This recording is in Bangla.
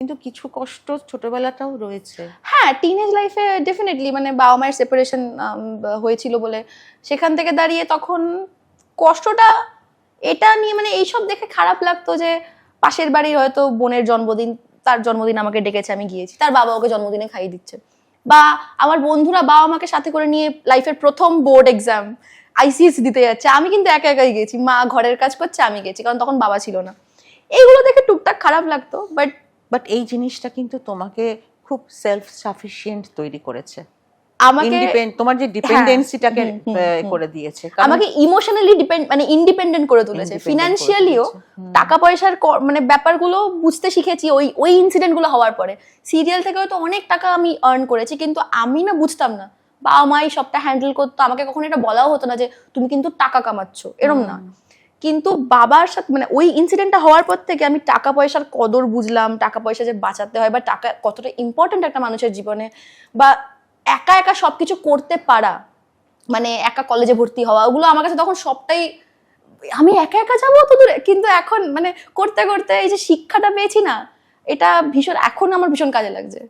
কিন্তু কিছু কষ্ট ছোটবেলাটাও রয়েছে। হ্যাঁ, টিনেজ লাইফে ডেফিনেটলি মানে বাবা মায়ের সেপারেশন হয়েছিল বলে সেখান থেকে দাঁড়িয়ে তখন কষ্টটা এটা নিয়ে মানে এইসব দেখে খারাপ লাগতো যে পাশের বাড়ির হয়তো বোনের জন্মদিন, তার জন্মদিন আমাকে ডেকেছে, আমি গিয়েছি, তার বাবা ওকে জন্মদিনে খাইয়ে দিচ্ছে, বা আমার বন্ধুরা বাবা মাকে সাথে করে নিয়ে লাইফের প্রথম বোর্ড এক্সাম আইসিএসসি দিতে যাচ্ছে, আমি কিন্তু একা একাই গেছি, মা ঘরের কাজ করছে, আমি গেছি, কারণ তখন বাবা ছিল না। এইগুলো দেখে টুকটাক খারাপ লাগতো, বাট এই জিনিসটা কিন্তু তোমাকে খুব সেলফ সাফিসিয়েন্ট তৈরি করেছে, আমাকে তোমার যে ডিপেন্ডেন্সিটাকে করে দিয়েছে, আমাকে ইমোশনালি মানে ইন্ডিপেন্ডেন্ট করে তুলেছে, ফিনান্সিয়ালিও টাকা পয়সার মানে ব্যাপারগুলো বুঝতে শিখেছি ওই ইনসিডেন্ট গুলো হওয়ার পরে। সিরিয়াল থেকে হয়তো অনেক টাকা আমি আর্ন করেছি, কিন্তু আমি না বুঝতাম না, বাবা মাই সবটা হ্যান্ডেল করতো, আমাকে কখনো এটা বলাও হতো না যে তুমি কিন্তু টাকা কামাচ্ছ, এরম না। কিন্তু বাবার সাথে মানে ওই ইনসিডেন্টটা হওয়ার পর থেকে আমি টাকা পয়সার কদর বুঝলাম, টাকা পয়সা যে বাঁচাতে হয় বা টাকা কতটা ইম্পর্টেন্ট একটা মানুষের জীবনে, বা একা একা সবকিছু করতে পারা, মানে একা কলেজে ভর্তি হওয়া, ওগুলো আমার কাছে তখন সবটাই, আমি একা একা যাবো তো দূরে, কিন্তু এখন মানে করতে করতে এই যে শিক্ষাটা পেয়েছি না, এটা ভীষণ এখন আমার ভীষণ কাজে লাগছে।